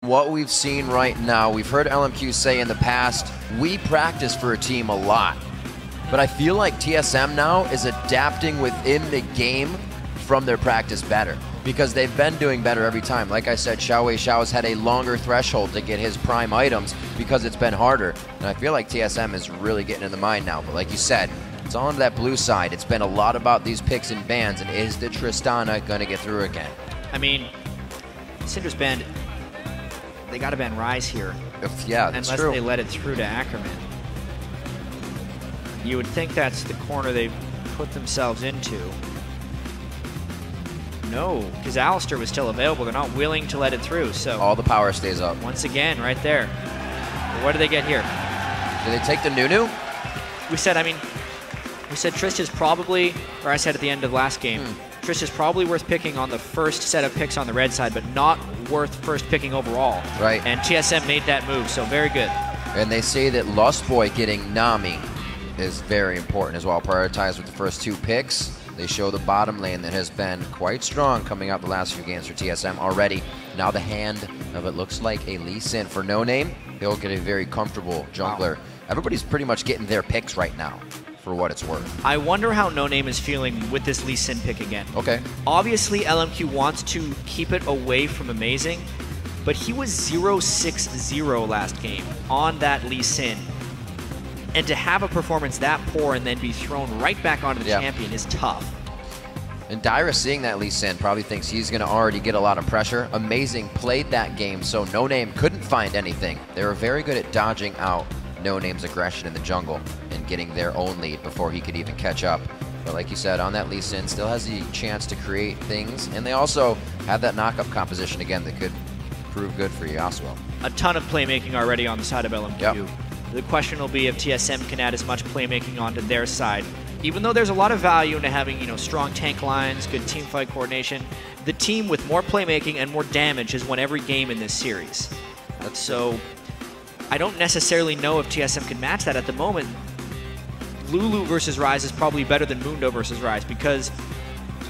what we've seen right now, we've heard LMQ say in the past, we practice for a team a lot. But I feel like TSM now is adapting within the game from their practice better, because they've been doing better every time. Like I said, Xiao's had a longer threshold to get his prime items because it's been harder. And I feel like TSM is really getting in the mind now. But like you said, it's on that blue side. It's been a lot about these picks and bans, and is the Tristana going to get through again? I mean, Syndra's banned, they got to ban Rise here. Yeah, that's unless true. They let it through to Ackerman. You would think that's the corner they've put themselves into. No, because Alistair was still available. They're not willing to let it through, so... All the power stays up. Once again, right there. What do they get here? Do they take the Nunu? We said Trist is probably, or I said at the end of last game, Trist is probably worth picking on the first set of picks on the red side, but not worth first picking overall. Right. And TSM made that move, so very good. And they say that Lost Boy getting Nami is very important as well. Prioritized with the first 2 picks. They show the bottom lane that has been quite strong coming out the last few games for TSM already. Now the hand of it looks like a Lee Sin for No Name. He'll get a very comfortable jungler. Wow. Everybody's pretty much getting their picks right now, for what it's worth. I wonder how No Name is feeling with this Lee Sin pick again. Okay. Obviously, LMQ wants to keep it away from Amazing, but he was 0-6-0 last game on that Lee Sin. And to have a performance that poor and then be thrown right back onto the champion is tough. And Dyra, seeing that Lee Sin, probably thinks he's going to already get a lot of pressure. Amazing played that game, so No Name couldn't find anything. They were very good at dodging out No Name's aggression in the jungle and getting their own lead before he could even catch up. But like you said, on that Lee Sin, still has the chance to create things. And they also have that knock-up composition again that could prove good for Yasuo. A ton of playmaking already on the side of LMQ. Yep. The question will be if TSM can add as much playmaking onto their side. Even though there's a lot of value into having, strong tank lines, good team fight coordination, the team with more playmaking and more damage has won every game in this series. So I don't necessarily know if TSM can match that at the moment. Lulu versus Rise is probably better than Mundo versus Rise because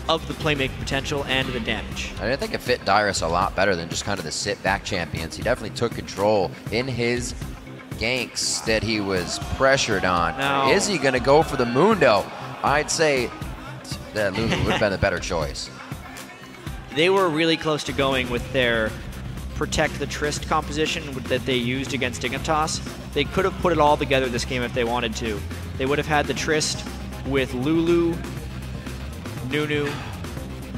of the playmaking potential and the damage. I think it fit Dyrus a lot better than just kind of the sit-back champions. He definitely took control in his ganks that he was pressured on. No. Is he going to go for the Mundo? I'd say that Lulu would have been a better choice. They were really close to going with their protect the Trist composition that they used against Dignitas. They could have put it all together this game if they wanted to. They would have had the Trist with Lulu, Nunu,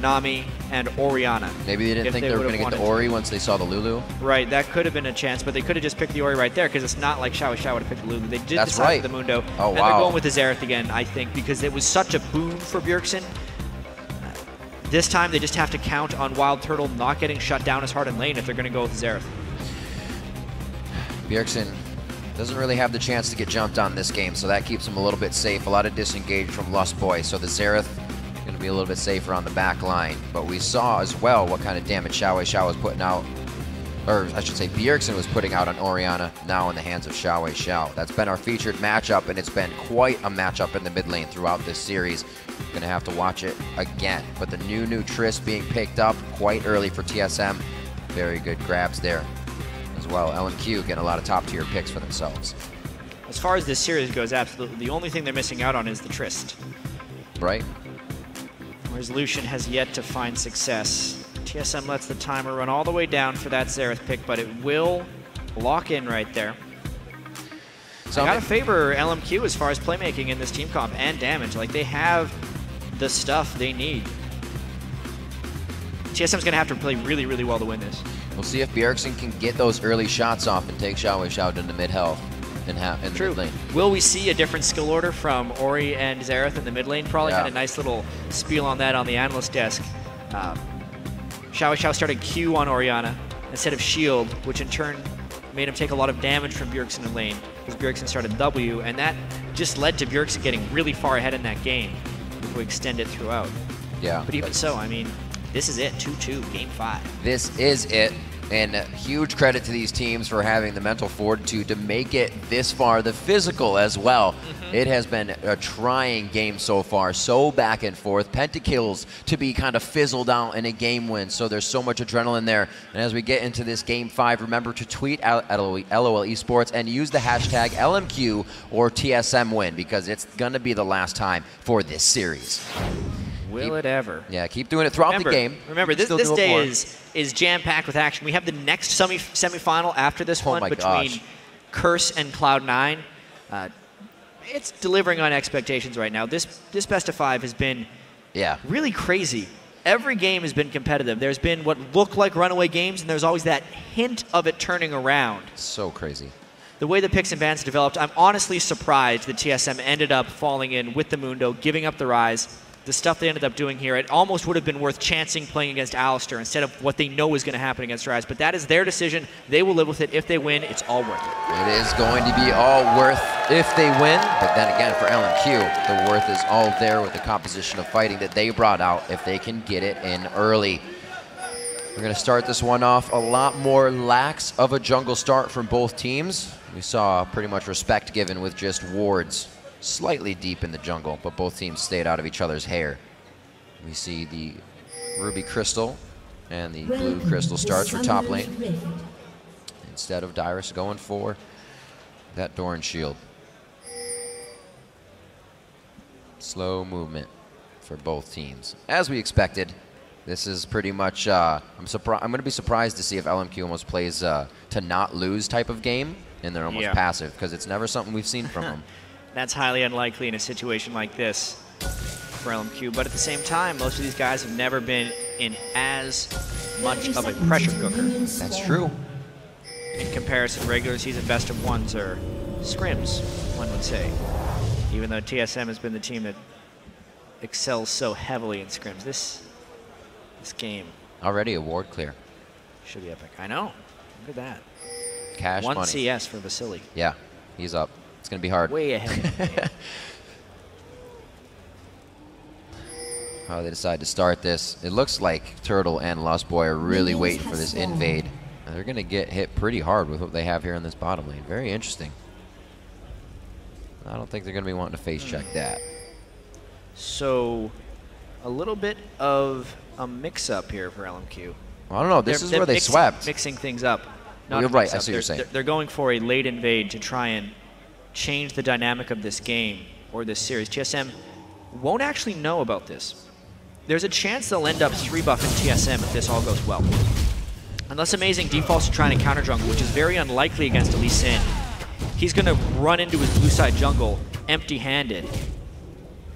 Nami, and Orianna. Maybe they didn't think they were going to get the Ori once they saw the Lulu. Right, that could have been a chance, but they could have just picked the Ori right there because it's not like Xiao would have picked the Lulu. They did decide for the Mundo. Oh, and they're going with the Xerath again, I think, because it was such a boon for Bjergsen. This time they just have to count on Wild Turtle not getting shut down as hard in lane if they're going to go with the Xerath. Bjergsen doesn't really have the chance to get jumped on this game, so that keeps him a little bit safe. A lot of disengage from Lust Boy, so the Xerath going to be a little bit safer on the back line. But we saw as well what kind of damage Xiao was putting out, or I should say Bjergsen was putting out on Orianna, now in the hands of Xiao. That's been our featured matchup, and it's been quite a matchup in the mid lane throughout this series. Going to have to watch it again. But the new Trist being picked up quite early for TSM. Very good grabs there as well. LMQ getting a lot of top tier picks for themselves. As far as this series goes, absolutely. The only thing they're missing out on is the Trist. Right. Whereas Lucian has yet to find success. TSM lets the timer run all the way down for that Xerath pick, but it will lock in right there. So I gotta favor LMQ as far as playmaking in this team comp and damage. Like, they have the stuff they need. TSM's gonna have to play really, really well to win this. We'll see if Bjergsen can get those early shots off and take Xiao into mid-health in the mid lane. Will we see a different skill order from Ori and Xerath in the mid lane? Probably had a nice little spiel on that on the analyst desk. Xiao started Q on Orianna instead of shield, which in turn made him take a lot of damage from Bjergsen in lane, because Bjergsen started W, and that just led to Bjergsen getting really far ahead in that game if we extend it throughout. Yeah. But even so, I mean, this is it, 2-2, game 5. This is it. And huge credit to these teams for having the mental fortitude to make it this far, the physical as well. It has been a trying game so far, so back and forth. Pentakills to be kind of fizzled out in a game win, so there's so much adrenaline there. And as we get into this game 5, remember to tweet out at LOL Esports and use the hashtag LMQ or TSM win, because it's going to be the last time for this series. Will it ever? Yeah, keep doing it throughout the game. Remember, this day is jam-packed with action. We have the next semifinal after this one between Curse and Cloud9. It's delivering on expectations right now. This best of 5 has been really crazy. Every game has been competitive. There's been what look like runaway games, and there's always that hint of it turning around. So crazy. The way the picks and bans developed, I'm honestly surprised that TSM ended up falling in with the Mundo, giving up the Rise. The stuff they ended up doing here, it almost would have been worth chancing playing against Alistair instead of what they know is going to happen against Rise. But that is their decision. They will live with it. If they win, it's all worth it. It is going to be all worth if they win. But then again, for LMQ, the worth is all there with the composition of fighting that they brought out if they can get it in early. We're going to start this one off a lot more lax of a jungle start from both teams. We saw pretty much respect given with just wards slightly deep in the jungle, but both teams stayed out of each other's hair. We see the ruby crystal and the blue crystal starts for top lane, instead of Dyrus going for that Doran shield. Slow movement for both teams. As we expected, this is pretty much, I'm going to be surprised to see if LMQ almost plays to not lose type of game, and they're almost passive, because it's never something we've seen from them. That's highly unlikely in a situation like this for LMQ, but at the same time, most of these guys have never been in as much of a pressure cooker. That's true. In comparison, regular season best of ones are scrims, one would say. Even though TSM has been the team that excels so heavily in scrims. This game. Already a ward clear. Should be epic. I know. Look at that. Cash One money. CS for Vasily. Yeah, he's up. It's going to be hard. Way ahead. How they decide to start this. It looks like Turtle and Lustboy are really waiting for this invade. And they're going to get hit pretty hard with what they have here in this bottom lane. Very interesting. I don't think they're going to be wanting to face check that. So, a little bit of a mix-up here for LMQ. Well, I don't know. This is where they swept. Mixing things up. You're right. I see what you're saying. They're going for a late invade to try and change the dynamic of this game or this series. TSM won't actually know about this. There's a chance they'll end up 3-buffing TSM if this all goes well. Unless Amazing defaults to trying to counter jungle, which is very unlikely against Lee Sin. He's going to run into his blue side jungle empty-handed.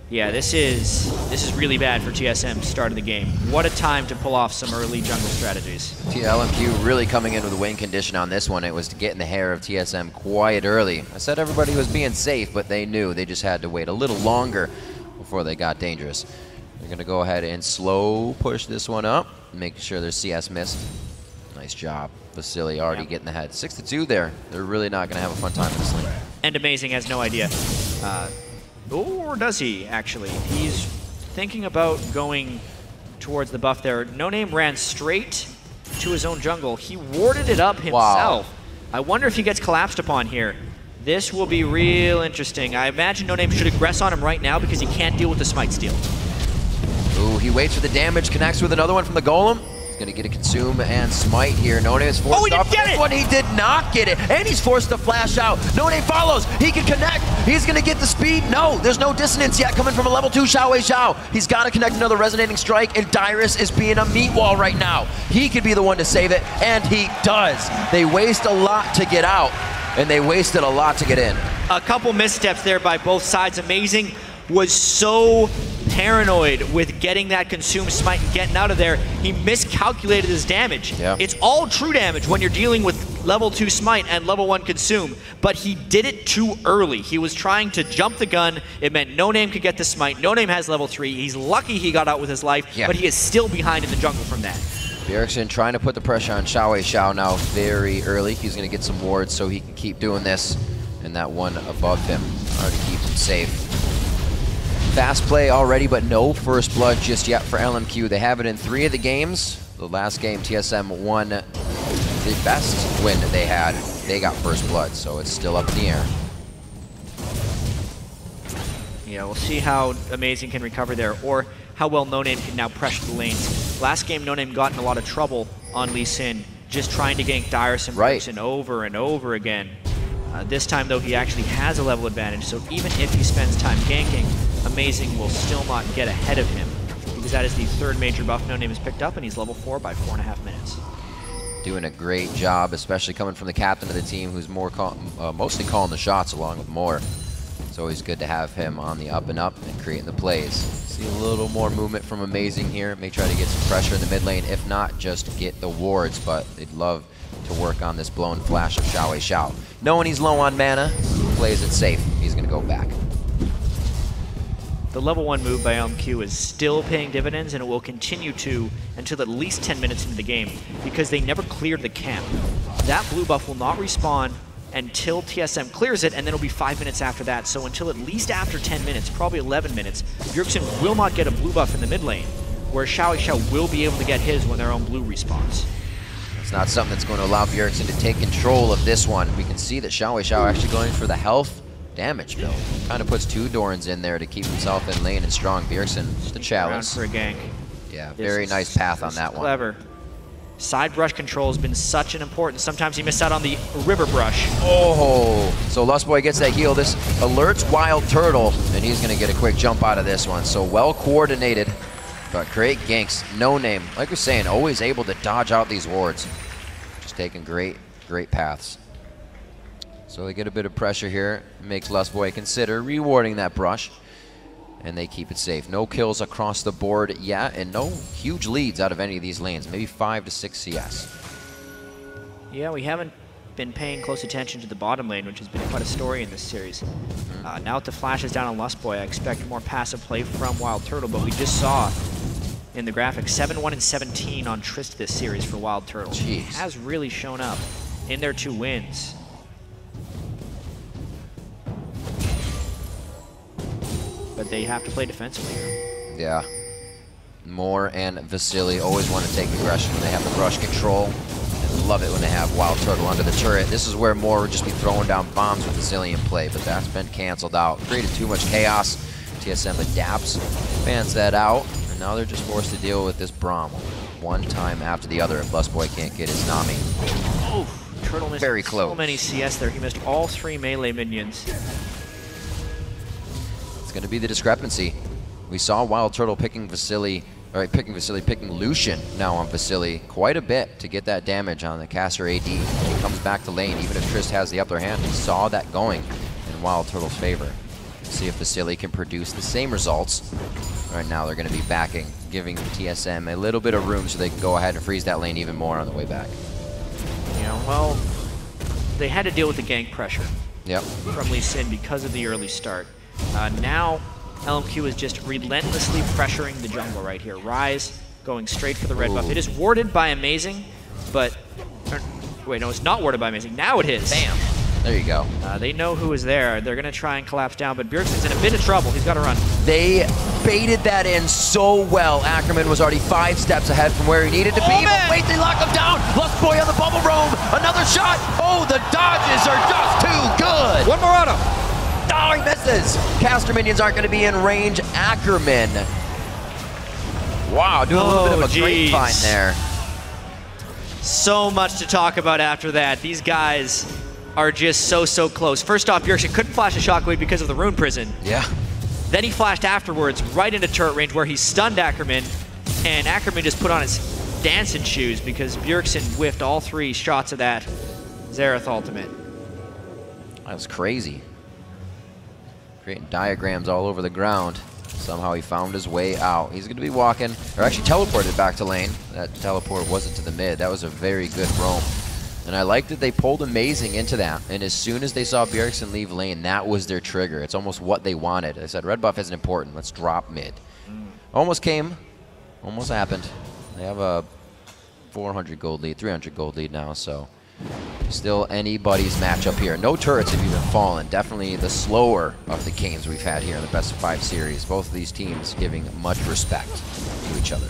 Yeah, this is really bad for TSM start of the game. What a time to pull off some early jungle strategies. LMQ really coming in with a win condition on this one. It was to get in the hair of TSM quite early. I said everybody was being safe, but they knew they just had to wait a little longer before they got dangerous. They're going to go ahead and slow push this one up, making sure their CS missed. Nice job. Vasily already getting the head. 6-2 there. They're really not going to have a fun time in this lane. And Amazing has no idea. Or does he, actually? He's thinking about going towards the buff there. No Name ran straight to his own jungle. He warded it up himself. Wow. I wonder if he gets collapsed upon here. This will be real interesting. I imagine No Name should aggress on him right now because he can't deal with the smite steal. Ooh, he waits for the damage, connects with another one from the Golem. He's going to get a consume and smite here. No Name is forced he didn't get it! One, he did not get it, and he's forced to flash out. No Name follows. He can connect. He's going to get the speed. No, there's no dissonance yet coming from a level 2 Xiao. He's got to connect another resonating strike, and Dyrus is being a meat wall right now. He could be the one to save it, and he does. They waste a lot to get out, and they wasted a lot to get in. A couple missteps there by both sides. Amazing was so paranoid with getting that consume smite and getting out of there. He miscalculated his damage. Yeah. It's all true damage when you're dealing with level 2 smite and level 1 consume, but he did it too early. He was trying to jump the gun. It meant No Name could get the smite. No Name has level 3. He's lucky he got out with his life, but he is still behind in the jungle from that. Bjergsen trying to put the pressure on Xiao now very early. He's going to get some wards so he can keep doing this, and that one above him already keeps him safe. Fast play already, but no first blood just yet for LMQ. They have it in 3 of the games. The last game, TSM won the best win that they had, they got first blood, so it's still up in the air. Yeah, we'll see how Amazing can recover there, or how well No Name can now pressure the lanes. Last game, No Name got in a lot of trouble on Lee Sin, just trying to gank Dyrus and Brixen over and over again. This time, though, he actually has a level advantage, so even if he spends time ganking, Amazing will still not get ahead of him, because that is the third major buff No Name has picked up, and he's level 4 by 4.5 minutes. Doing a great job, especially coming from the captain of the team, who's more mostly calling the shots along with Moore. It's always good to have him on the up and up and creating the plays. See a little more movement from Amazing here. May try to get some pressure in the mid lane. If not, just get the wards, but they'd love to work on this blown flash of Xiao. Knowing he's low on mana, plays it safe. He's going to go back. The level 1 move by LMQ is still paying dividends, and it will continue to until at least 10 minutes into the game, because they never cleared the camp. That blue buff will not respawn until TSM clears it, and then it'll be 5 minutes after that. So until at least after 10 minutes, probably 11 minutes, Bjergsen will not get a blue buff in the mid lane, where Xiao will be able to get his when their own blue respawns. It's not something that's going to allow Bjergsen to take control of this one. We can see that Xiao actually going for the health damage build. Kind of puts 2 Dorns in there to keep himself in lane and strong. Bjergsen, the challenge. For a gank. Yeah, very nice path on that one. Clever. Side brush control has been such an important. Sometimes he missed out on the river brush. Oh, so Lustboy gets that heal. This alerts Wild Turtle, and he's going to get a quick jump out of this one. So well coordinated, but great ganks. No Name, like we're saying, always able to dodge out these wards. Just taking great paths. So they get a bit of pressure here. Makes Lustboy consider rewarding that brush. And they keep it safe. No kills across the board yet, and no huge leads out of any of these lanes. Maybe 5 to 6 CS. Yeah, we haven't been paying close attention to the bottom lane, which has been quite a story in this series. Now with the flashes down on Lustboy, I expect more passive play from Wild Turtle, but we just saw in the graphics 7-1 and 17 on Trist this series for Wild Turtle. He has really shown up in their 2 wins. But they have to play defensively here. Yeah. Moore and Vasily always want to take aggression when they have the brush control. And love it when they have Wild Turtle under the turret. This is where Moore would just be throwing down bombs with Vasily in play, but that's been canceled out. Created too much chaos. TSM adapts, fans that out, and now they're just forced to deal with this Braum one time after the other if Lustboy can't get his Nami. Oh, Turtle missed very close. So many CS there. He missed all 3 melee minions. Going to be the discrepancy. We saw Wild Turtle picking Lucian now on Vasily quite a bit to get that damage on the caster AD. He comes back to lane, even if Trist has the upper hand. We saw that going in Wild Turtle's favor. See if Vasily can produce the same results. Right now they're going to be backing, giving TSM a little bit of room so they can go ahead and freeze that lane even more on the way back. Yeah, well, they had to deal with the gank pressure from Lee Sin because of the early start. Now, LMQ is just relentlessly pressuring the jungle right here. Rise going straight for the red buff. It is warded by Amazing, but... wait, no, it's not warded by Amazing. Now it is. Bam! There you go. They know who is there. They're going to try and collapse down, but Bjergsen's in a bit of trouble. He's got to run. They baited that in so well. Ackerman was already 5 steps ahead from where he needed to be. But wait, they lock him down. Lustboy on the bubble roam. Another shot. Oh, the dodges are just too good. One more on him. Oh, he misses! Caster minions aren't going to be in range. Ackerman. Wow, doing a little bit of a grapevine there. So much to talk about after that. These guys are just so close. First off, Bjergsen couldn't flash a shockwave because of the rune prison. Yeah. Then he flashed afterwards right into turret range where he stunned Ackerman, and Ackerman just put on his dancing shoes because Bjergsen whiffed all 3 shots of that Xerath ultimate. That was crazy. Creating diagrams all over the ground. Somehow he found his way out. He's going to be walking, or actually teleported back to lane. That teleport wasn't to the mid. That was a very good roam. And I like that they pulled Amazing into that. And as soon as they saw Bjergsen leave lane, that was their trigger. It's almost what they wanted. They said, red buff isn't important. Let's drop mid. Almost came. Almost happened. They have a 400 gold lead, 300 gold lead now, so still anybody's matchup here. No turrets have even fallen. Definitely the slower of the games we've had here in the best of 5 series. Both of these teams giving much respect to each other.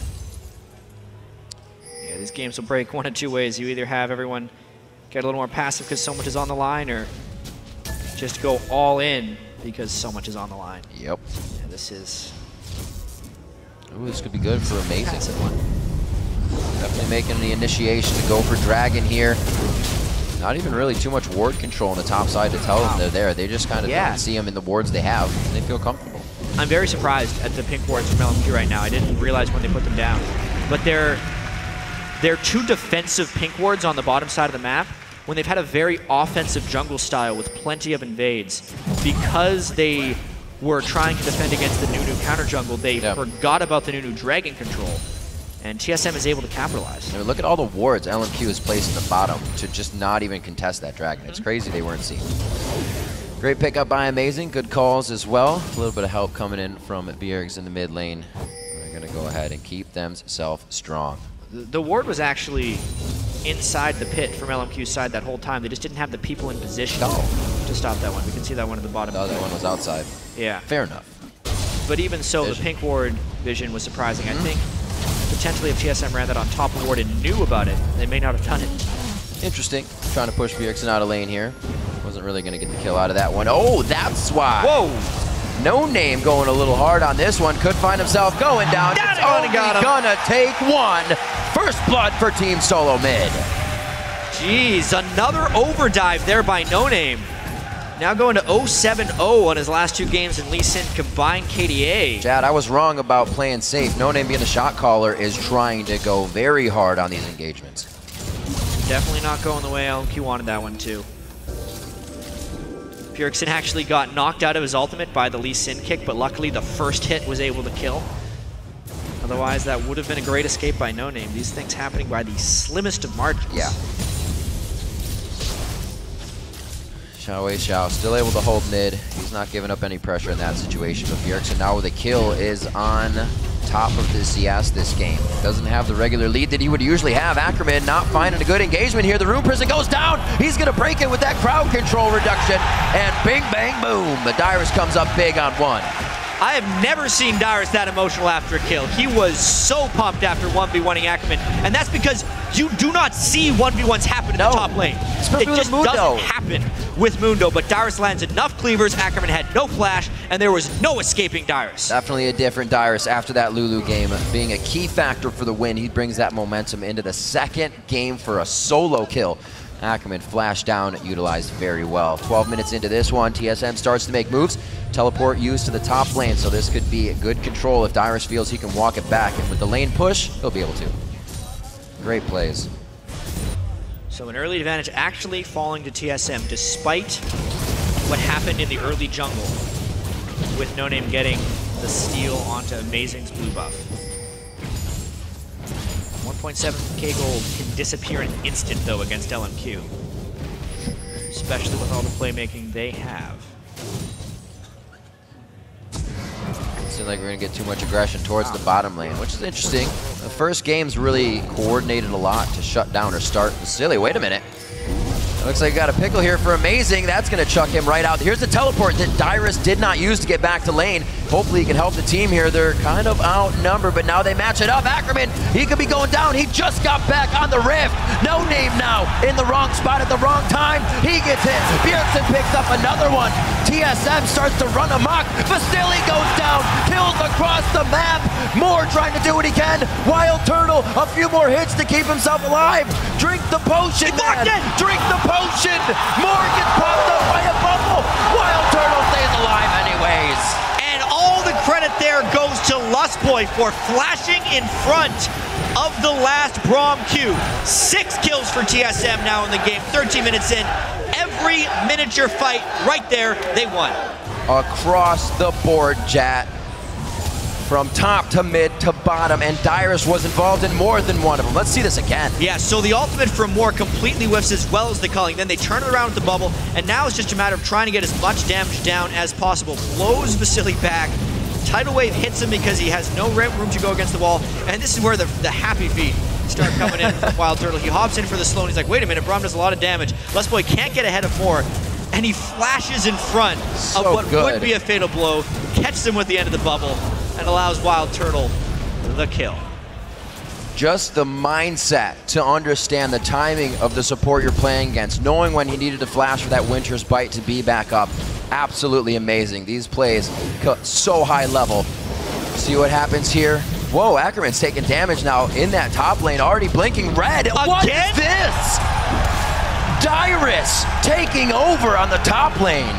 Yeah, these games will break one of two ways. You either have everyone get a little more passive because so much is on the line, or just go all in because so much is on the line. Yep. And this is... Ooh, this could be good for Amazing. Definitely making the initiation to go for Dragon here. Not even really too much ward control on the top side to tell them they're there. They just kind of don't see them in the wards they have. They feel comfortable. I'm very surprised at the pink wards from LMQ right now. I didn't realize when they put them down. But they're two defensive pink wards on the bottom side of the map when they've had a very offensive jungle style with plenty of invades. Because they were trying to defend against the Nunu counter jungle, they forgot about the Nunu dragon control. And TSM is able to capitalize. I mean, look at all the wards LMQ has placed in the bottom to just not even contest that dragon. It's crazy they weren't seen. Great pickup by Amazing. Good calls as well. A little bit of help coming in from Bjergs in the mid lane. They're going to go ahead and keep themselves strong. The ward was actually inside the pit from LMQ's side that whole time. They just didn't have the people in position to stop that one. We can see that one at the bottom. Oh, that one was outside. Yeah. Fair enough. But even so, the pink ward vision was surprising. I think potentially if TSM ran that on top of ward and knew about it, they may not have done it. Interesting. Trying to push Bjergsen out of lane here. Wasn't really going to get the kill out of that one. Oh, that's why. Whoa. No Name going a little hard on this one. Could find himself going down. It's only gonna take one. First blood for Team SoloMid. Jeez, another overdive there by No Name. Now going to 0-7-0 on his last two games in Lee Sin combined KDA. Chad, I was wrong about playing safe. No Name being a shot caller is trying to go very hard on these engagements. Definitely not going the way LMQ wanted that one too. Bjergsen actually got knocked out of his ultimate by the Lee Sin kick, but luckily the first hit was able to kill. Otherwise, that would have been a great escape by No Name. These things happening by the slimmest of margins. Yeah. Xiao still able to hold mid. He's not giving up any pressure in that situation, but Bjergsen now with a kill is on top of the CS this game. Doesn't have the regular lead that he would usually have. Ackerman not finding a good engagement here. The Rune Prison goes down. He's going to break it with that crowd control reduction. And bing, bang, boom. The Dyrus comes up big on one. I have never seen Dyrus that emotional after a kill. He was so pumped after 1v1ing Ackerman. And that's because you do not see 1v1s happen in the top lane. It just doesn't happen with Mundo. But Dyrus lands enough cleavers. Ackerman had no flash, and there was no escaping Dyrus. Definitely a different Dyrus after that Lulu game. Being a key factor for the win, he brings that momentum into the second game for a solo kill. Ackerman flashed down, utilized very well. 12 minutes into this one, TSM starts to make moves. Teleport used to the top lane, so this could be a good control if Dyrus feels he can walk it back. And with the lane push, he'll be able to. Great plays. So an early advantage actually falling to TSM, despite what happened in the early jungle, with No Name getting the steal onto Amazing's blue buff. 1.7k gold can disappear in an instant, though, against LMQ. Especially with all the playmaking they have. Seems like we're going to get too much aggression towards the bottom lane, which is interesting. The first game's really coordinated a lot to shut down or start Vasily. Wait a minute. Looks like we got a pickle here for Amazing. That's going to chuck him right out. Here's the teleport that Dyrus did not use to get back to lane. Hopefully he can help the team here. They're kind of outnumbered, but now they match it up. Ackerman, he could be going down. He just got back on the rift. No Name now in the wrong spot at the wrong time. He gets hit. Bjergsen picks up another one. TSM starts to run amok. Vasily goes down. Kills across the map. Moore trying to do what he can. Wild Turtle, a few more hits to keep himself alive. Drink the potion, man. Drink the potion. Moore gets popped up by a bubble. Wild Turtle stays alive anyways. And all the credit there goes to Lustboy for flashing in front of the last Braum Q. 6 kills for TSM now in the game, 13 minutes in. Every miniature fight right there, they won. Across the board, Jat. From top to mid to bottom, and Dyrus was involved in more than one of them. Let's see this again. Yeah, so the ultimate from Moore completely whiffs as well as the culling. Then they turn it around with the bubble, and now it's just a matter of trying to get as much damage down as possible. Blows Vasily back. Tidal Wave hits him because he has no room to go against the wall, and this is where the happy feet start coming in from Wild Turtle. He hops in for the slow, and he's like, wait a minute, Braum does a lot of damage. Lustboy can't get ahead of Moore, and he flashes in front of what would be a fatal blow, catches him with the end of the bubble, and allows Wild Turtle the kill. just the mindset to understand the timing of the support you're playing against, knowing when he needed to flash for that Winter's Bite to be back up. Absolutely amazing. These plays so high level. See what happens here. Whoa, Ackerman's taking damage now in that top lane, already blinking red. Again? What is this? Dyrus taking over on the top lane.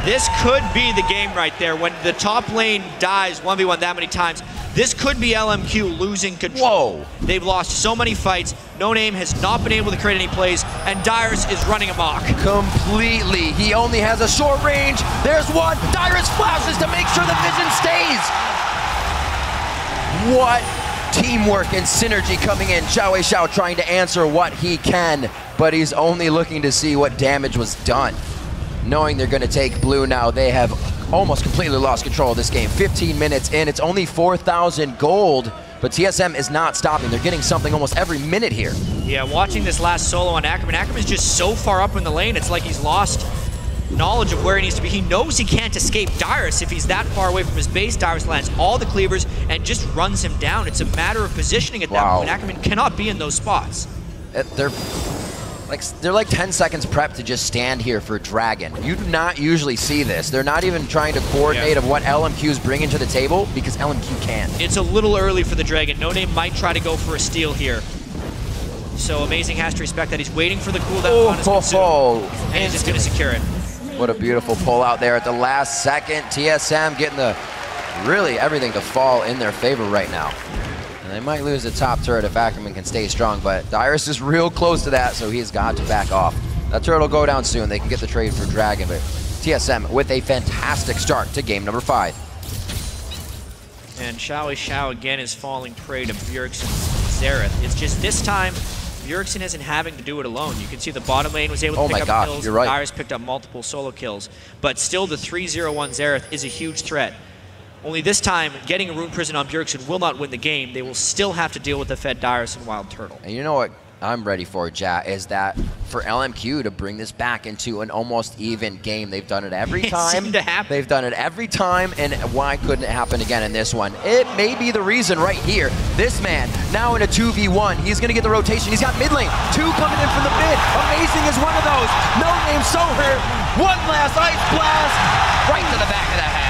This could be the game right there. When the top lane dies 1v1 that many times, this could be LMQ losing control. Whoa. They've lost so many fights. No Name has not been able to create any plays, and Dyrus is running amok. Completely. He only has a short range. There's one. Dyrus flashes to make sure the vision stays. What teamwork and synergy coming in. Xiao Xiao trying to answer what he can, but he's only looking to see what damage was done. Knowing they're going to take blue now, they have almost completely lost control of this game. 15 minutes in, it's only 4,000 gold, but TSM is not stopping. They're getting something almost every minute here. Yeah, watching this last solo on Ackerman. Ackerman's just so far up in the lane, it's like he's lost knowledge of where he needs to be. He knows he can't escape Dyrus if he's that far away from his base. Dyrus lands all the cleavers and just runs him down. It's a matter of positioning at that point. Ackerman cannot be in those spots. They're like 10 seconds prep to just stand here for Dragon. You do not usually see this. They're not even trying to coordinate of what LMQ's bringing to the table because LMQ can. It's a little early for the Dragon. No Name might try to go for a steal here. So Amazing has to respect that. He's waiting for the cooldown on his consume, and he's just going to secure it. What a beautiful pull out there at the last second. TSM getting really everything to fall in their favor right now. And they might lose the top turret if Ackerman can stay strong, but Dyrus is real close to that, so he's got to back off. That turret will go down soon. They can get the trade for Dragon, but TSM with a fantastic start to game number 5. And Xiao again is falling prey to Bjergsen's Xerath. It's just this time, Bjergsen isn't having to do it alone. You can see the bottom lane was able to pick up kills. You're right. Dyrus picked up multiple solo kills, but still the 3-0-1 Xerath is a huge threat. Only this time, getting a Rune Prison on Bjergsen will not win the game. They will still have to deal with the Fed Dyrus and Wild Turtle. And you know what I'm ready for, Ja, is that for LMQ to bring this back into an almost even game. They've done it every time. It seemed to happen. They've done it every time, and why couldn't it happen again in this one? It may be the reason right here. This man, now in a 2v1, he's going to get the rotation. He's got mid lane. 2 coming in from the mid. Amazing is one of those. No Name so hurt. One last ice blast right to the back of the head.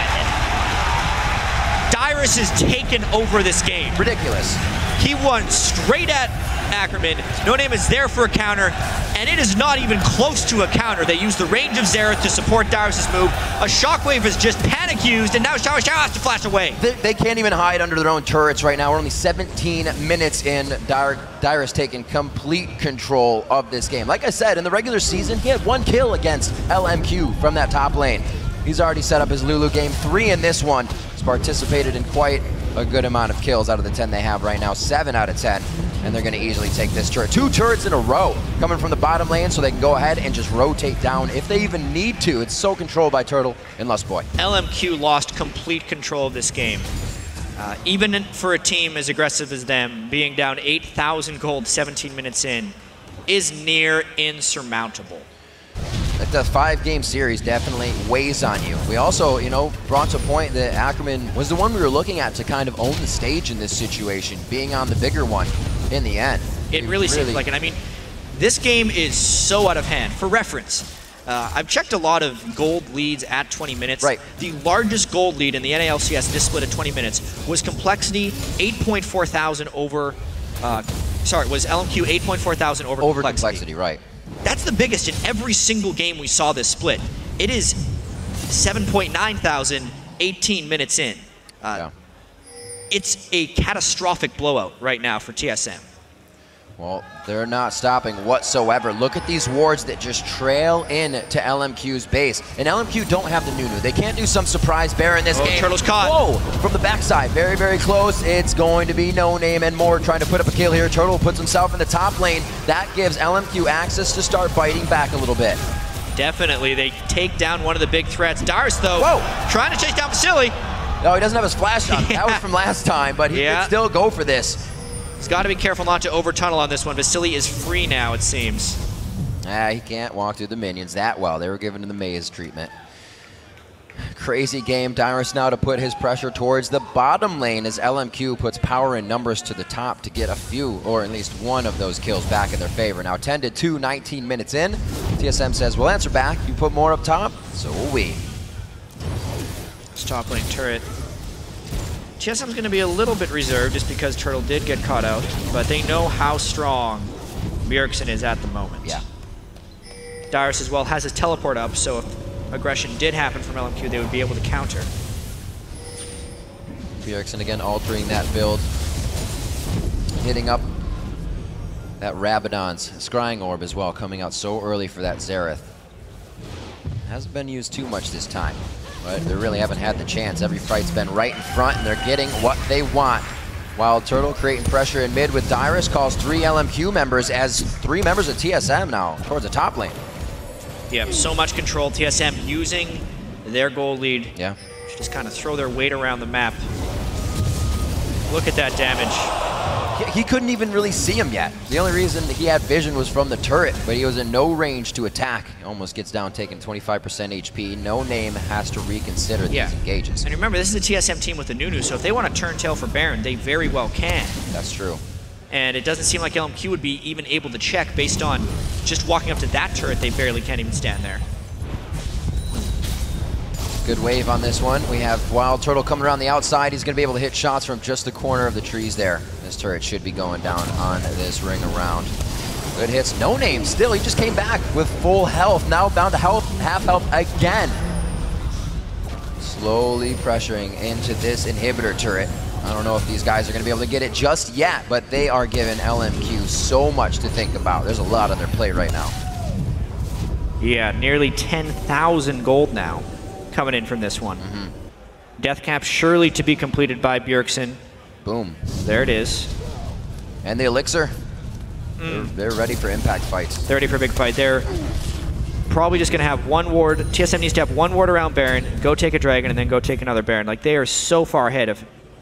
Dyrus has taken over this game. Ridiculous. He won straight at Ackerman. No Name is there for a counter, and it is not even close to a counter. They use the range of Xerath to support Dyrus' move. A shockwave is just panic used, and now Xiao has to flash away. They can't even hide under their own turrets right now. We're only 17 minutes in. Dyrus taking complete control of this game. Like I said, in the regular season, he had 1 kill against LMQ from that top lane. He's already set up his Lulu game 3 in this one. He's participated in quite a good amount of kills out of the 10 they have right now, 7 out of 10. And they're gonna easily take this turret. 2 turrets in a row coming from the bottom lane so they can go ahead and just rotate down if they even need to. It's so controlled by Turtle and Lustboy. LMQ lost complete control of this game. Even for a team as aggressive as them, being down 8,000 gold 17 minutes in is near insurmountable. The 5-game series definitely weighs on you. We also, brought to a point that Ackerman was the one we were looking at to kind of own the stage in this situation, being on the bigger one in the end. It really seems like it. I mean, this game is so out of hand. For reference, I've checked a lot of gold leads at 20 minutes. Right. The largest gold lead in the NALCS this split at 20 minutes was Complexity 8.4 thousand over, was LMQ 8.4 thousand over Complexity, right. That's the biggest in every single game we saw this split. It is 7.9 thousand 18 minutes in. It's a catastrophic blowout right now for TSM. Well, they're not stopping whatsoever. Look at these wards that just trail in to LMQ's base. And LMQ don't have the Nunu. They can't do some surprise bear in this game. Turtle's caught. Whoa! From the backside, very, very close. It's going to be No Name and more trying to put up a kill here. Turtle puts himself in the top lane. That gives LMQ access to start fighting back a little bit. Definitely. They take down one of the big threats. Dyrus, though, trying to chase down Vasily. No, he doesn't have his flash on. That was from last time, but he can still go for this. He's got to be careful not to over-tunnel on this one. Vasily is free now, it seems. He can't walk through the minions that well. They were given the maze treatment. crazy game. Dyrus now to put his pressure towards the bottom lane as LMQ puts power and numbers to the top to get a few, or at least one of those kills back in their favor. Now 10-2, 19 minutes in. TSM says, we'll answer back. You put more up top, so will we. This top lane turret. TSM's going to be a little bit reserved just because Turtle did get caught out, but they know how strong Bjergsen is at the moment. Yeah. Dyrus as well has his teleport up, so if aggression did happen from LMQ, they would be able to counter. Bjergsen again altering that build. Hitting up that Rabadon's Scrying Orb as well, coming out so early for that Xerath. Hasn't been used too much this time, but they really haven't had the chance. Every fight's been right in front, and they're getting what they want. Wild Turtle creating pressure in mid with Dyrus, calls 3 LMQ members as 3 members of TSM now towards the top lane. Yeah, so much control. TSM using their goal lead. Yeah. To just kind of throw their weight around the map. Look at that damage. He couldn't even really see him yet. The only reason he had vision was from the turret, but he was in no range to attack. He almost gets down, taking 25% HP. No name has to reconsider these engages. And remember, this is a TSM team with the Nunu, so if they want to turn tail for Baron, they very well can. That's true. And it doesn't seem like LMQ would be even able to check based on just walking up to that turret. They barely can't even stand there. Good wave on this one. We have Wild Turtle coming around the outside. He's going to be able to hit shots from just the corner of the trees there. This turret should be going down on this ring around. Good hits. No name still. He just came back with full health. Now down to half health again. Slowly pressuring into this inhibitor turret. I don't know if these guys are going to be able to get it just yet, but they are giving LMQ so much to think about. There's a lot on their plate right now. Yeah, nearly 10,000 gold now coming in from this one. Death cap surely to be completed by Bjergsen. Boom. There it is. And the elixir. They're ready for impact fights. They're ready for a big fight. They're probably just going to have one ward. TSM needs to have one ward around Baron, go take a dragon, and then go take another Baron. Like, they are so far ahead.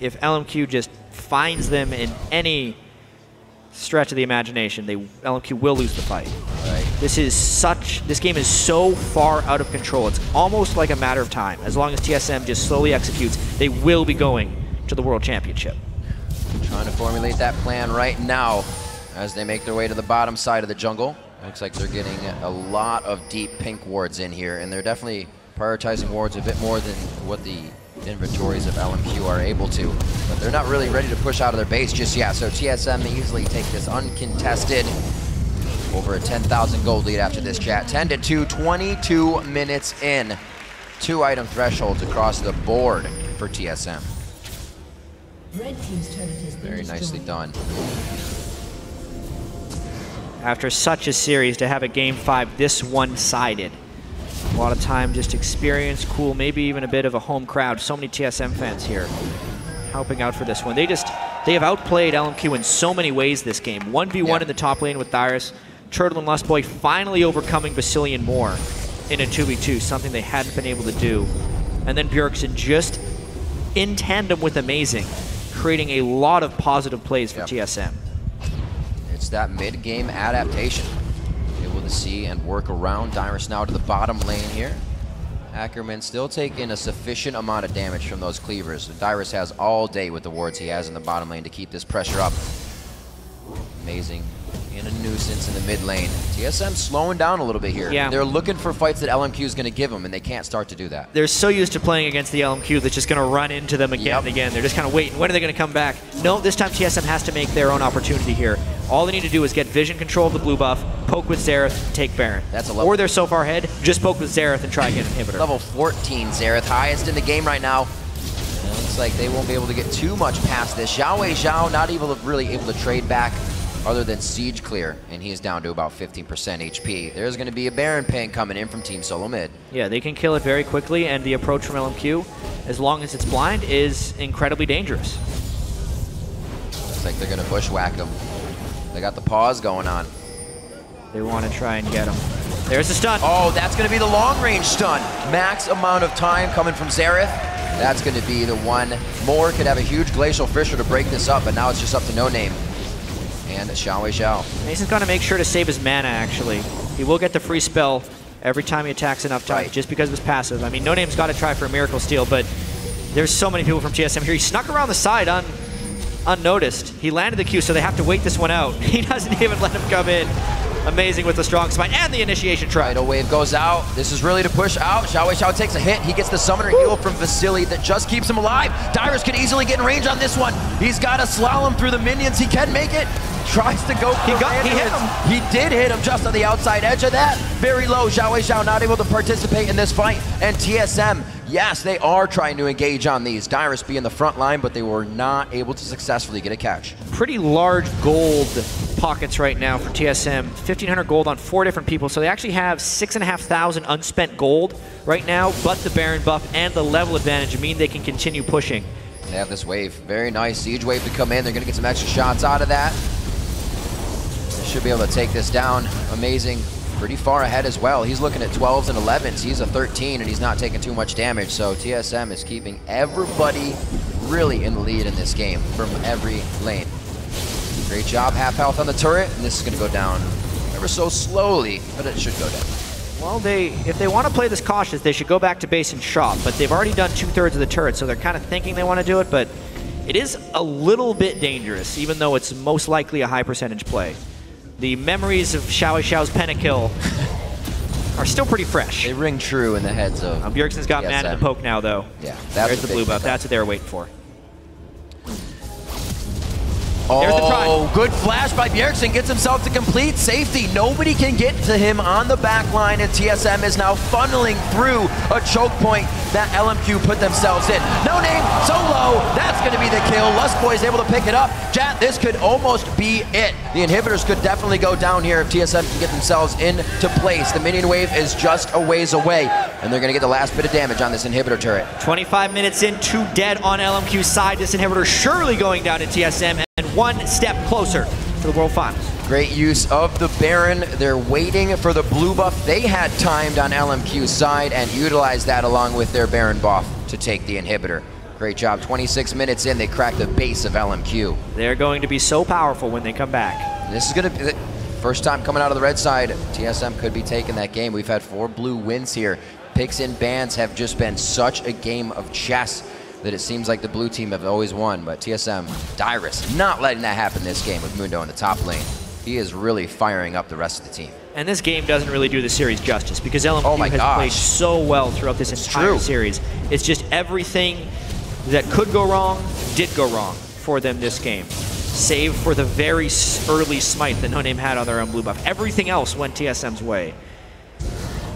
If LMQ just finds them in any stretch of the imagination, LMQ will lose the fight. Right. This game is so far out of control. It's almost like a matter of time. As long as TSM just slowly executes, they will be going to the World Championship. Trying to formulate that plan right now as they make their way to the bottom side of the jungle. Looks like they're getting a lot of deep pink wards in here, and they're definitely prioritizing wards a bit more than what the inventories of LMQ are able to. But they're not really ready to push out of their base just yet, so TSM easily take this uncontested. Over a 10,000 gold lead after this chat. 10-2, 22 minutes in. 2 item thresholds across the board for TSM. Red team's turret has been Very nicely done. After such a series, to have a Game 5 this one-sided. A lot of time, just experience, cool, maybe even a bit of a home crowd. So many TSM fans here helping out for this one. They have outplayed LMQ in so many ways this game. 1v1 in the top lane with Dyrus. Turtle and Lustboy finally overcoming Basilian Moore in a 2v2, something they hadn't been able to do. And then Bjergsen just in tandem with Amazing, creating a lot of positive plays for TSM. It's that mid-game adaptation. Able to see and work around. Dyrus now to the bottom lane here. Ackerman still taking a sufficient amount of damage from those cleavers. Dyrus has all day with the wards he has in the bottom lane to keep this pressure up. Amazing. In a nuisance in the mid lane. TSM slowing down a little bit here. Yeah. They're looking for fights that LMQ is going to give them, and they can't start to do that. They're so used to playing against the LMQ that's just going to run into them again and again. They're just kind of waiting. When are they going to come back? No, this time TSM has to make their own opportunity here. All they need to do is get vision control of the blue buff, poke with Xerath, take Baron. That's a level. Or they're so far ahead, just poke with Xerath and try and get an inhibitor. Level 14 Xerath, highest in the game right now. And it looks like they won't be able to get too much past this. Zhao not really able to trade back other than siege clear, and he's down to about 15% HP. There's going to be a Baron ping coming in from Team SoloMid. Yeah, they can kill it very quickly, and the approach from LMQ, as long as it's blind, is incredibly dangerous. Looks like they're going to bushwhack him. They got the pause going on. They want to try and get him. There's the stun. Oh, that's going to be the long-range stun. Max amount of time coming from Xerath. That's going to be the one. Moore could have a huge Glacial Fissure to break this up, but now it's just up to No Name. And Xiao. Mason's going to make sure to save his mana, actually. He will get the free spell every time he attacks enough times, just because of his passive. I mean, No Name's got to try for a Miracle Steal, but there's so many people from TSM here. He snuck around the side unnoticed. He landed the Q, so they have to wait this one out. He doesn't even let him come in. Amazing with the strong smite and the initiation try. Tidal Wave goes out. This is really to push out. Xiao takes a hit. He gets the summoner heal from Vasily that just keeps him alive. Dyrus could easily get in range on this one. He's got to slalom through the minions. He can make it. Tries to go for he hit him. He did hit him just on the outside edge of that. Very low. Xiao not able to participate in this fight. And TSM, yes, they are trying to engage on these. Dyrus be in the front line, but they were not able to successfully get a catch. Pretty large gold pockets right now for TSM. 1,500 gold on 4 different people, so they actually have 6,500 unspent gold right now, but the Baron buff and the level advantage mean they can continue pushing. They have this wave. Very nice siege wave to come in. They're going to get some extra shots out of that. They should be able to take this down. Amazing. Pretty far ahead as well. He's looking at 12s and 11s. He's a 13 and he's not taking too much damage. So TSM is keeping everybody really in the lead in this game from every lane. Great job, half health on the turret, and this is going to go down ever so slowly, but it should go down. Well, if they want to play this cautious, they should go back to base and shop, but they've already done 2/3 of the turret, so they're kind of thinking they want to do it, but it is a little bit dangerous, even though it's most likely a high percentage play. The memories of Xiao's pentakill are still pretty fresh. They ring true in the heads of Bjergsen's got mad at the poke now, though. Yeah, that's There's the blue buff. That's what they were waiting for. Oh, there's the try. Good flash by Bjergsen, gets himself to complete safety. Nobody can get to him on the back line, and TSM is now funneling through a choke point that LMQ put themselves in. No Name, solo, that's going to be the kill. Lustboy is able to pick it up. Chat, this could almost be it. The inhibitors could definitely go down here if TSM can get themselves into place. The minion wave is just a ways away, and they're going to get the last bit of damage on this inhibitor turret. 25 minutes in, 2 dead on LMQ's side. This inhibitor surely going down to TSM, and 1 step closer to the World Finals. Great use of the Baron. They're waiting for the blue buff they had timed on LMQ's side and utilized that along with their Baron buff to take the inhibitor. Great job. 26 minutes in, they cracked the base of LMQ. They're going to be so powerful when they come back. This is going to be the first time coming out of the red side. TSM could be taking that game. We've had 4 blue wins here. Picks and bans have just been such a game of chess that it seems like the blue team have always won, but TSM, Dyrus, not letting that happen this game with Mundo in the top lane. He is really firing up the rest of the team. And this game doesn't really do the series justice because LMQ has played so well throughout this entire series. It's just everything that could go wrong, did go wrong for them this game. Save for the very early smite that No Name had on their own blue buff. Everything else went TSM's way.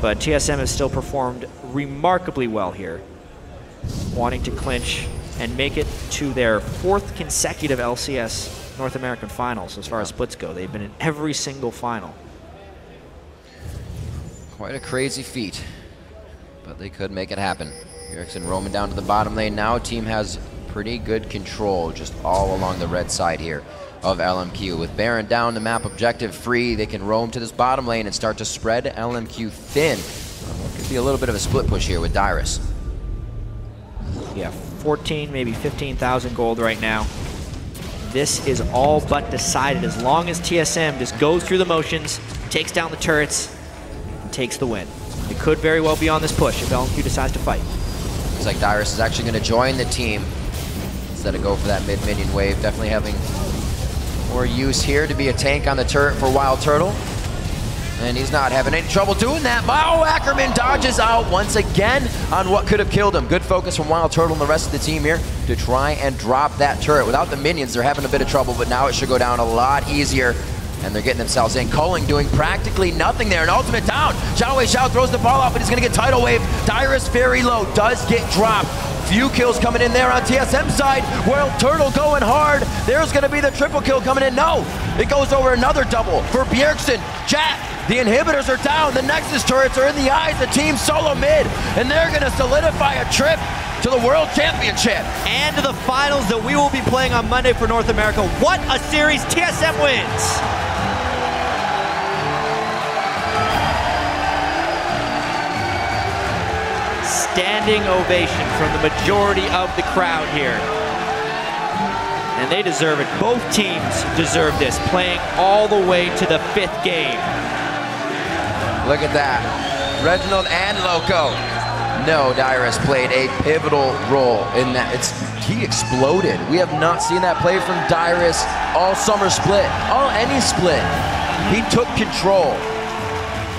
But TSM has still performed remarkably well here, wanting to clinch and make it to their 4th consecutive LCS North American finals as far as splits go. They've been in every single final. Quite a crazy feat, but they could make it happen. Bjergsen roaming down to the bottom lane now. Team has pretty good control just all along the red side here of LMQ. With Baron down, the map objective free, they can roam to this bottom lane and start to spread LMQ thin. Could be a little bit of a split push here with Dyrus. Yeah, 14, maybe 15,000 gold right now. This is all but decided as long as TSM just goes through the motions, takes down the turrets, and takes the win. It could very well be on this push if LMQ decides to fight. Looks like Dyrus is actually going to join the team instead of go for that mid-minion wave. Definitely having more use here to be a tank on the turret for Wild Turtle. And he's not having any trouble doing that. Oh, Ackerman dodges out once again on what could have killed him. Good focus from Wild Turtle and the rest of the team here to try and drop that turret. Without the minions, they're having a bit of trouble, but now it should go down a lot easier. And they're getting themselves in. Culling doing practically nothing there. An ultimate down. Xiao throws the ball off, but he's going to get tidal wave. Dyrus very low, does get dropped. Few kills coming in there on TSM side. Wild Turtle going hard. There's going to be the triple kill coming in. No, it goes over another double for Bjergsen. Jack, the inhibitors are down. The Nexus turrets are in the eyes of Team SoloMid, and they're going to solidify a trip to the World Championship. And to the finals that we will be playing on Monday for North America. What a series TSM wins! Standing ovation from the majority of the crowd here. And they deserve it. Both teams deserve this, playing all the way to the 5th game. Look at that. Reginald and Loco. No, Dyrus played a pivotal role in that. He exploded. We have not seen that play from Dyrus all summer split, any split. He took control.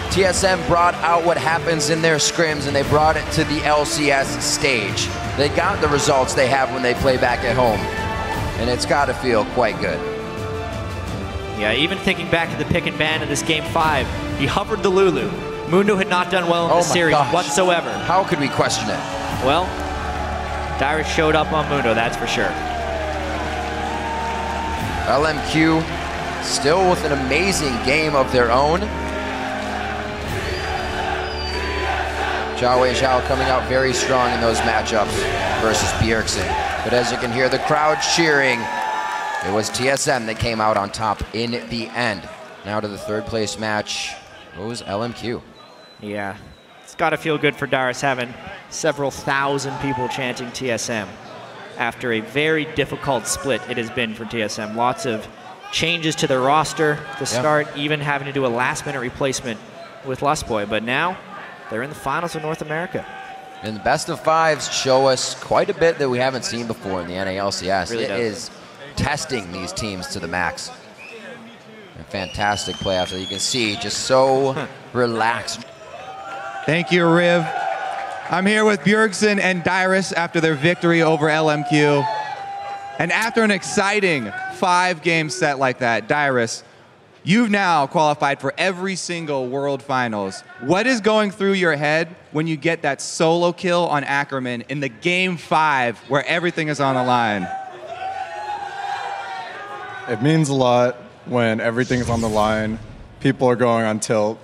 TSM brought out what happens in their scrims, and they brought it to the LCS stage. They got the results they have when they play back at home, and it's got to feel quite good. Yeah, even thinking back to the pick and ban in this Game 5, he hovered the Lulu. Mundo had not done well in this series whatsoever. How could we question it? Well, Dyrus showed up on Mundo, that's for sure. LMQ still with an amazing game of their own. Zhao Wei Zhao coming out very strong in those matchups versus Bjergsen. But as you can hear the crowd cheering, it was TSM that came out on top in the end. Now to the third place match. What was LMQ? Yeah, it's got to feel good for Dyrus having several thousand people chanting TSM after a very difficult split it has been for TSM. Lots of changes to their roster to start, even having to do a last-minute replacement with Lustboy. But now they're in the finals of North America. And the best of fives show us quite a bit that we haven't seen before in the NALCS. Really it is testing these teams to the max. A fantastic playoffs that you can see, just so relaxed. Thank you, Riv. I'm here with Bjergsen and Dyrus after their victory over LMQ. And after an exciting 5-game set like that, Dyrus, you've now qualified for every single World Finals. What is going through your head when you get that solo kill on Ackerman in the Game 5 where everything is on the line? It means a lot when everything's on the line. People are going on tilt,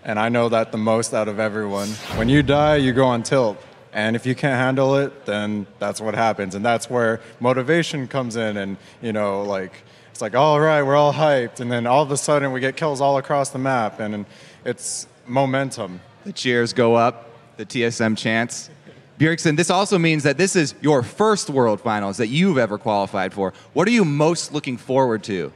and I know that the most out of everyone. When you die, you go on tilt. And if you can't handle it, then that's what happens. And that's where motivation comes in. And, you know, like, it's like, all right, we're all hyped. And then all of a sudden we get kills all across the map. And it's momentum. The cheers go up, the TSM chants. Bjergsen, this also means that this is your first World Finals that you've ever qualified for. What are you most looking forward to?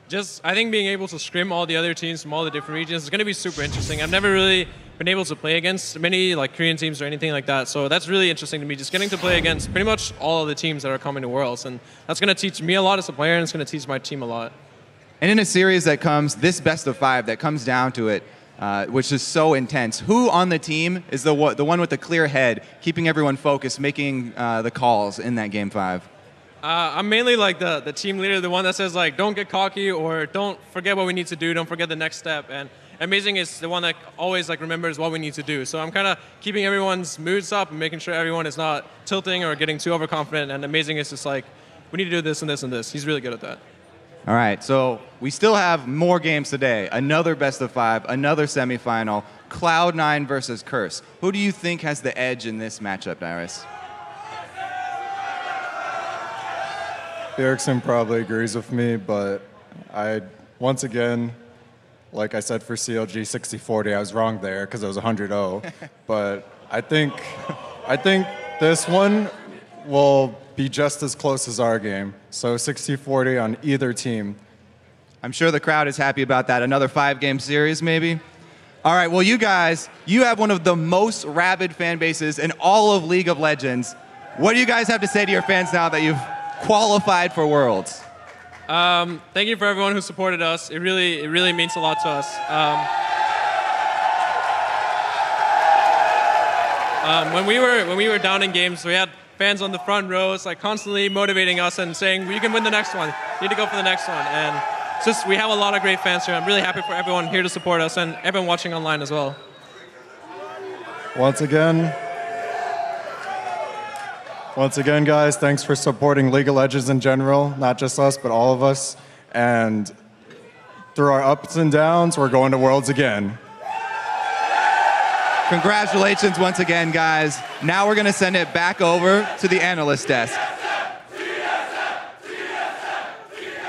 Just, I think being able to scrim all the other teams from all the different regions is going to be super interesting. I've never really been able to play against many like Korean teams or anything like that, so that's really interesting to me, just getting to play against pretty much all of the teams that are coming to Worlds, and that's going to teach me a lot as a player, and it's going to teach my team a lot. And in a series that comes, this best of 5 that comes down to it, which is so intense, who on the team is the one with the clear head, keeping everyone focused, making the calls in that Game 5? I'm mainly like the team leader, the one that says like, don't get cocky or don't forget what we need to do, don't forget the next step. And Amazing is the one that always like remembers what we need to do. So I'm kind of keeping everyone's moods up and making sure everyone is not tilting or getting too overconfident. And Amazing is just like, we need to do this and this and this. He's really good at that. All right, so we still have more games today. Another best of 5, another semifinal, Cloud9 versus Curse. Who do you think has the edge in this matchup, Dyrus? Bjergsen probably agrees with me, but once again, like I said for CLG 60-40, I was wrong there because it was 100-0. But I think this one will be just as close as our game. So 60-40 on either team. I'm sure the crowd is happy about that. Another 5-game series, maybe? All right, well, you guys, you have one of the most rabid fan bases in all of League of Legends. What do you guys have to say to your fans now that you've qualified for Worlds? Thank you for everyone who supported us. It really means a lot to us. When we were down in games, we had fans on the front rows, like constantly motivating us and saying, "You can win the next one. You need to go for the next one." And it's just we have a lot of great fans here. I'm really happy for everyone here to support us and everyone watching online as well. Once again, guys, thanks for supporting League of Legends in general, not just us, but all of us. And through our ups and downs, we're going to Worlds again. Congratulations once again, guys. Now we're going to send it back over to the analyst desk.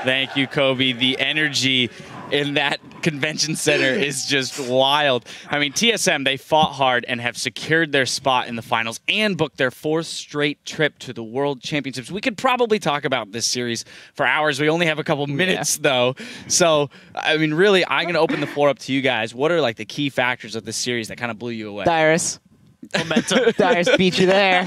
Thank you, Kobe. The energy in that convention center is just wild. I mean, TSM, they fought hard and have secured their spot in the finals and booked their 4th straight trip to the World Championships. We could probably talk about this series for hours. We only have a couple minutes, though. So, I mean, really, I'm going to open the floor up to you guys. What are, like, the key factors of this series that kind of blew you away? Dyrus. Momentum. Dyrus beat you there.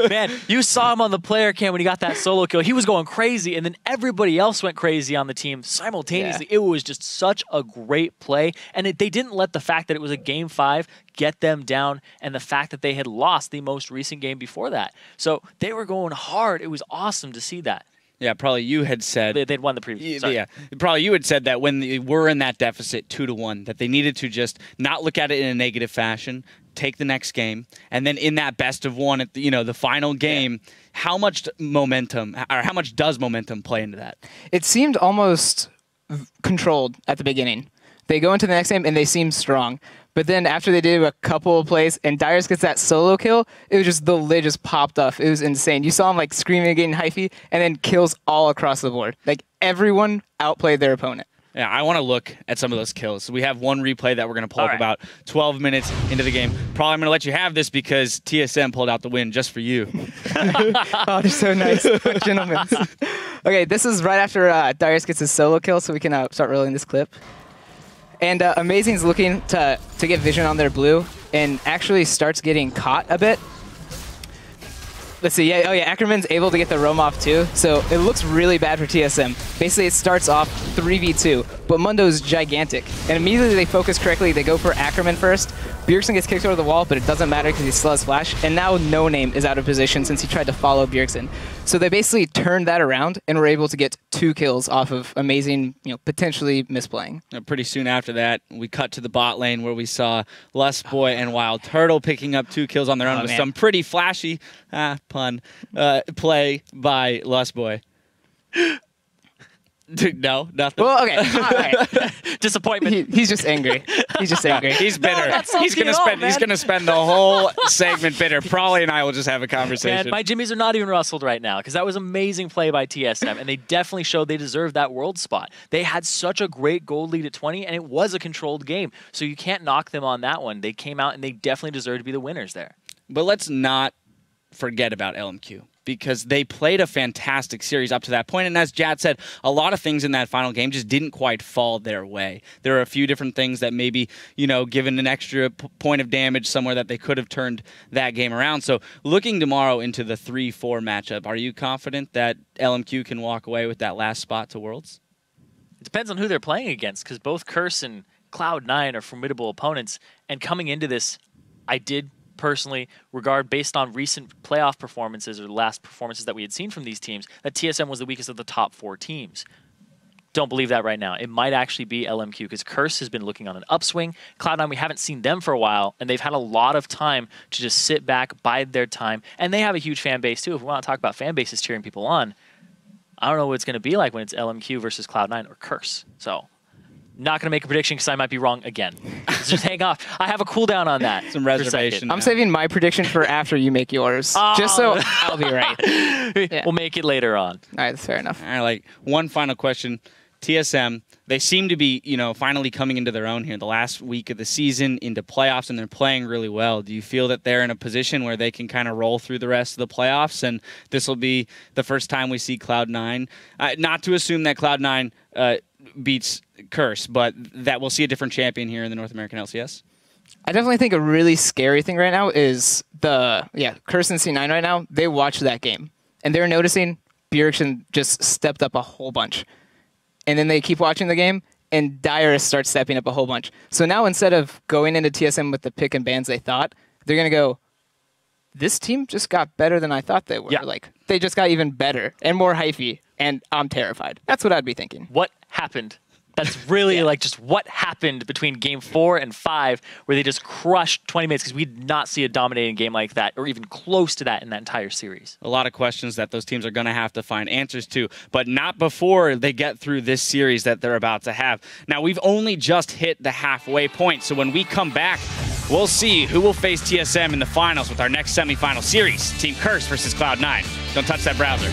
Man, you saw him on the player cam when he got that solo kill. He was going crazy, and then everybody else went crazy on the team simultaneously. Yeah. It was just such a great play, and they didn't let the fact that it was a Game 5 get them down, and the fact that they had lost the most recent game before that. So they were going hard. It was awesome to see that. Yeah, probably you had said they'd won the previous. Yeah, probably you had said that when they were in that deficit 2-1, that they needed to just not look at it in a negative fashion, take the next game, and then in that best of one at the final game, how much momentum or how much does momentum play into that? It seemed almost controlled at the beginning. They go into the next game and they seem strong. But then after they did a couple of plays and Dyrus gets that solo kill, it was just the lid just popped off. It was insane. You saw him like screaming and getting hyphy and then kills all across the board. Like everyone outplayed their opponent. Yeah, I want to look at some of those kills. So we have one replay that we're going to pull up about 12 minutes into the game. Probably I'm going to let you have this because TSM pulled out the win just for you. Oh, they're so nice. Gentlemen. Okay, this is right after Dyrus gets his solo kill, so we can start rolling this clip. And Amazing's looking to get vision on their blue and actually starts getting caught a bit. Let's see. Yeah, Ackerman's able to get the roam off too, so it looks really bad for TSM. Basically, it starts off 3v2, but Mundo's gigantic. And immediately they focus correctly. They go for Ackerman first. Bjergsen gets kicked over the wall, but it doesn't matter because he still has flash. And now No Name is out of position since he tried to follow Bjergsen. So they basically turned that around and were able to get 2 kills off of Amazing, potentially misplaying. Pretty soon after that, we cut to the bot lane where we saw Lustboy and Wild Turtle picking up 2 kills on their own with some pretty flashy, pun, play by Lustboy. Dude, no, nothing. Well, okay. All right. Disappointment. He's just angry. He's just angry. He's bitter. He's gonna spend the whole segment bitter. Probably and I will just have a conversation. Man, my jimmies are not even rustled right now because that was amazing play by TSM, and they definitely showed they deserved that world spot. They had such a great gold lead at 20, and it was a controlled game, so you can't knock them on that one. They came out and they definitely deserved to be the winners there. But let's not forget about LMQ. Because they played a fantastic series up to that point. And as Jad said, a lot of things in that final game just didn't quite fall their way. There are a few different things that maybe, given an extra point of damage somewhere that they could have turned that game around. So looking tomorrow into the 3-4 matchup, are you confident that LMQ can walk away with that last spot to Worlds? It depends on who they're playing against because both Curse and Cloud9 are formidable opponents. And coming into this, I did personally regard, based on recent playoff performances or the last performances that we had seen from these teams, that TSM was the weakest of the top 4 teams. Don't believe that right now. It might actually be LMQ because Curse has been looking on an upswing. Cloud9, we haven't seen them for a while, and they've had a lot of time to just sit back, bide their time, and they have a huge fan base too. If we want to talk about fan bases cheering people on, I don't know what it's going to be like when it's LMQ versus Cloud9 or Curse. So not going to make a prediction because I might be wrong again. Just hang off. I have a cooldown on that. Some reservation. I'm saving my prediction for after you make yours. Just so I'll be right. Yeah. We'll make it later on. All right, that's fair enough. All right, one final question. TSM, they seem to be, finally coming into their own here the last week of the season, into playoffs, and they're playing really well. Do you feel that they're in a position where they can kind of roll through the rest of the playoffs, and this will be the first time we see Cloud9? Not to assume that Cloud9 beats Curse, but that we'll see a different champion here in the North American LCS? I definitely think a really scary thing right now is Curse and C9 right now, they watch that game. And they're noticing Bjergsen just stepped up a whole bunch. And then they keep watching the game, and Dyrus starts stepping up a whole bunch. So now instead of going into TSM with the pick and bans they thought, they're going to go, this team just got better than I thought they were. Yeah. Like, they just got even better and more hyphy, and I'm terrified. That's what I'd be thinking. What happened? That's really just what happened between game 4 and 5 where they just crushed 20 minutes because we did not see a dominating game like that or even close to that in that entire series. A lot of questions that those teams are going to have to find answers to, but not before they get through this series that they're about to have. Now, we've only just hit the halfway point, so when we come back, we'll see who will face TSM in the finals with our next semifinal series, Team Curse versus Cloud9. Don't touch that browser.